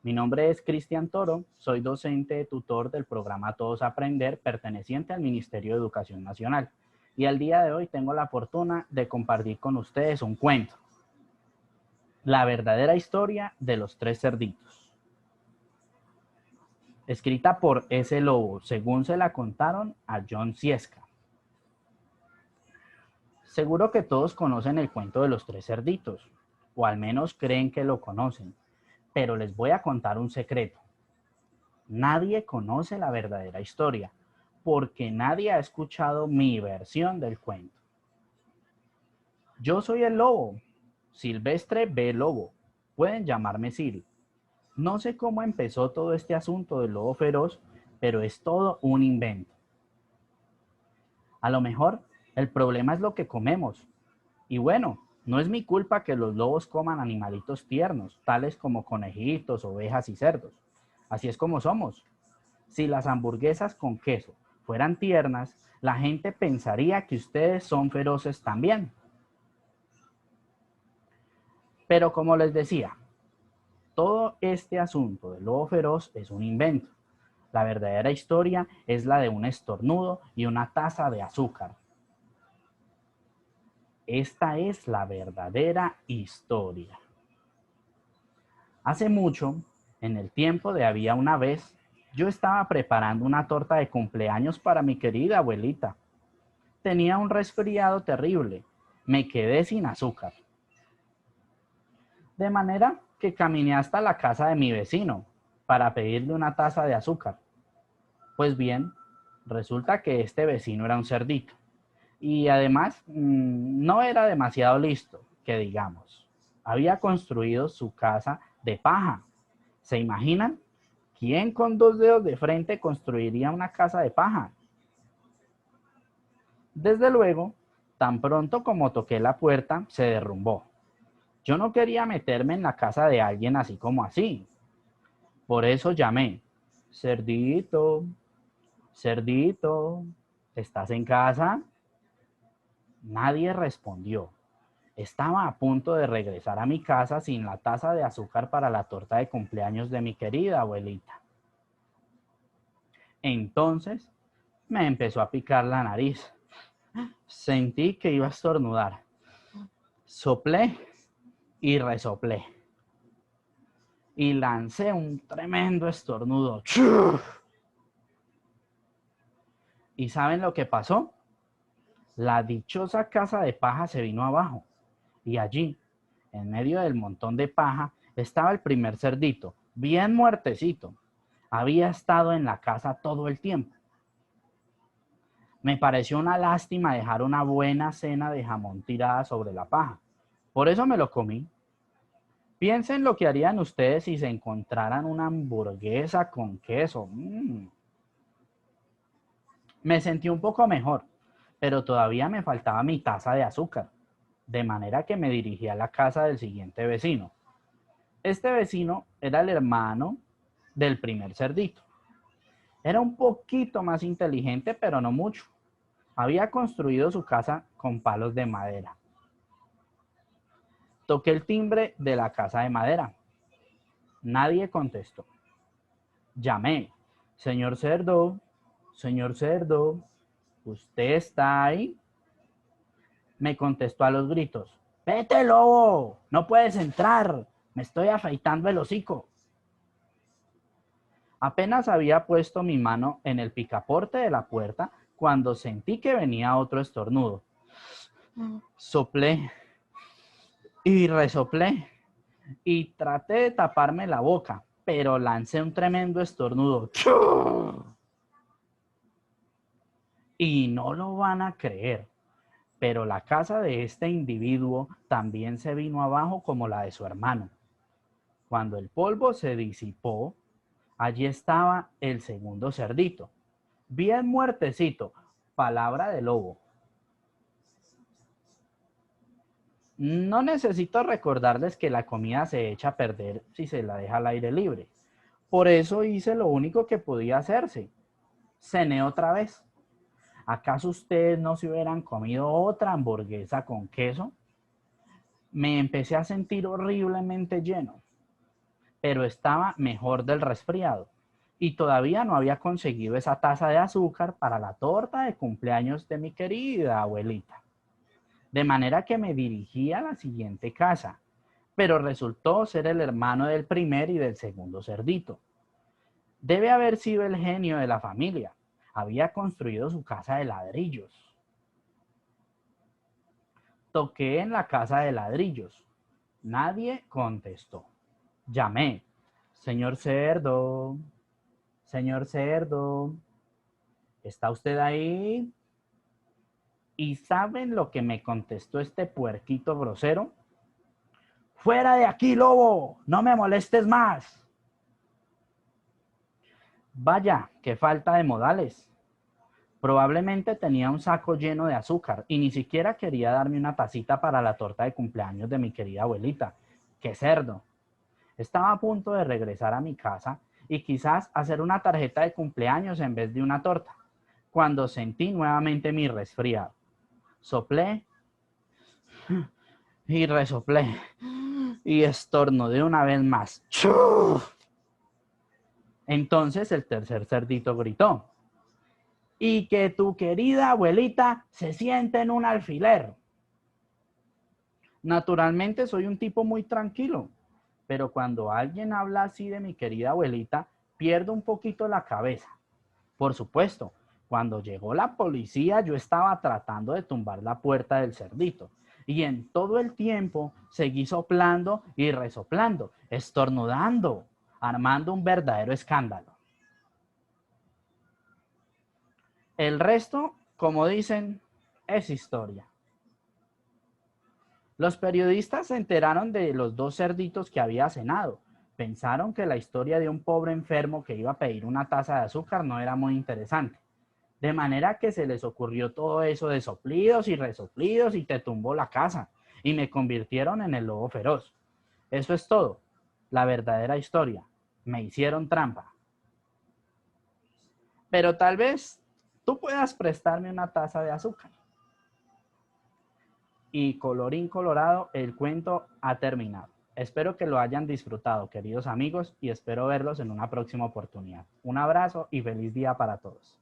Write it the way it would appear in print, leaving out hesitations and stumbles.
Mi nombre es Cristian Toro, soy docente tutor del programa Todos Aprender, perteneciente al Ministerio de Educación Nacional. Y al día de hoy tengo la fortuna de compartir con ustedes un cuento. La verdadera historia de los tres cerditos. Escrita por S. Lobo, según se la contaron a John Ciesca. Seguro que todos conocen el cuento de los tres cerditos, o al menos creen que lo conocen, pero les voy a contar un secreto. Nadie conoce la verdadera historia, porque nadie ha escuchado mi versión del cuento. Yo soy el lobo, Silvestre B. Lobo. Pueden llamarme Sil. No sé cómo empezó todo este asunto del lobo feroz, pero es todo un invento. A lo mejor el problema es lo que comemos. Y bueno, no es mi culpa que los lobos coman animalitos tiernos, tales como conejitos, ovejas y cerdos. Así es como somos. Si las hamburguesas con queso fueran tiernas, la gente pensaría que ustedes son feroces también. Pero como les decía, todo este asunto del lobo feroz es un invento. La verdadera historia es la de un estornudo y una taza de azúcar. Esta es la verdadera historia. Hace mucho, en el tiempo de había una vez, yo estaba preparando una torta de cumpleaños para mi querida abuelita. Tenía un resfriado terrible. Me quedé sin azúcar. De manera que caminé hasta la casa de mi vecino para pedirle una taza de azúcar. Pues bien, resulta que este vecino era un cerdito. Y además, no era demasiado listo, que digamos. Había construido su casa de paja. ¿Se imaginan? ¿Quién con 2 dedos de frente construiría una casa de paja? Desde luego, tan pronto como toqué la puerta, se derrumbó. Yo no quería meterme en la casa de alguien así como así. Por eso llamé. Cerdito, cerdito, ¿estás en casa? Nadie respondió. Estaba a punto de regresar a mi casa sin la taza de azúcar para la torta de cumpleaños de mi querida abuelita. Entonces me empezó a picar la nariz. Sentí que iba a estornudar. Soplé y resoplé. Y lancé un tremendo estornudo. ¿Y saben lo que pasó? La dichosa casa de paja se vino abajo. Y allí, en medio del montón de paja, estaba el primer cerdito, bien muertecito. Había estado en la casa todo el tiempo. Me pareció una lástima dejar una buena cena de jamón tirada sobre la paja. Por eso me lo comí. Piensen lo que harían ustedes si se encontraran una hamburguesa con queso. Me sentí un poco mejor, pero todavía me faltaba mi taza de azúcar, de manera que me dirigí a la casa del siguiente vecino. Este vecino era el hermano del primer cerdito. Era un poquito más inteligente, pero no mucho. Había construido su casa con palos de madera. Toqué el timbre de la casa de madera. Nadie contestó. Llamé. Señor cerdo, ¿usted está ahí? Me contestó a los gritos. ¡Vete, lobo! ¡No puedes entrar! Me estoy afeitando el hocico. Apenas había puesto mi mano en el picaporte de la puerta cuando sentí que venía otro estornudo. Soplé y resoplé y traté de taparme la boca, pero lancé un tremendo estornudo. Y no lo van a creer, pero la casa de este individuo también se vino abajo como la de su hermano. Cuando el polvo se disipó, allí estaba el segundo cerdito, bien muertecito, palabra de lobo. No necesito recordarles que la comida se echa a perder si se la deja al aire libre. Por eso hice lo único que podía hacerse. Cené otra vez. ¿Acaso ustedes no se hubieran comido otra hamburguesa con queso? Me empecé a sentir horriblemente lleno. pero estaba mejor del resfriado y todavía no había conseguido esa taza de azúcar para la torta de cumpleaños de mi querida abuelita. De manera que me dirigí a la siguiente casa, pero resultó ser el hermano del primer y del segundo cerdito. Debe haber sido el genio de la familia. Había construido su casa de ladrillos. Toqué en la casa de ladrillos. Nadie contestó. Llamé. Señor cerdo, señor cerdo, ¿está usted ahí? ¿Y saben lo que me contestó este puerquito grosero? ¡Fuera de aquí, lobo! ¡No me molestes más! Vaya, qué falta de modales. Probablemente tenía un saco lleno de azúcar y ni siquiera quería darme una tacita para la torta de cumpleaños de mi querida abuelita. ¡Qué cerdo! Estaba a punto de regresar a mi casa y quizás hacer una tarjeta de cumpleaños en vez de una torta, cuando sentí nuevamente mi resfriado. Soplé y resoplé y estornudé una vez más. ¡Chu! Entonces el tercer cerdito gritó: y que tu querida abuelita se siente en un alfiler. Naturalmente soy un tipo muy tranquilo, pero cuando alguien habla así de mi querida abuelita, pierdo un poquito la cabeza. Por supuesto, cuando llegó la policía, yo estaba tratando de tumbar la puerta del cerdito. Y en todo el tiempo seguí soplando y resoplando, estornudando, armando un verdadero escándalo. El resto, como dicen, es historia. Los periodistas se enteraron de los dos cerditos que había cenado. Pensaron que la historia de un pobre enfermo que iba a pedir una taza de azúcar no era muy interesante. De manera que se les ocurrió todo eso de soplidos y resoplidos y te tumbó la casa y me convirtieron en el lobo feroz. Eso es todo. La verdadera historia. Me hicieron trampa. Pero tal vez tú puedas prestarme una taza de azúcar. Y colorín colorado, el cuento ha terminado. Espero que lo hayan disfrutado, queridos amigos, y espero verlos en una próxima oportunidad. Un abrazo y feliz día para todos.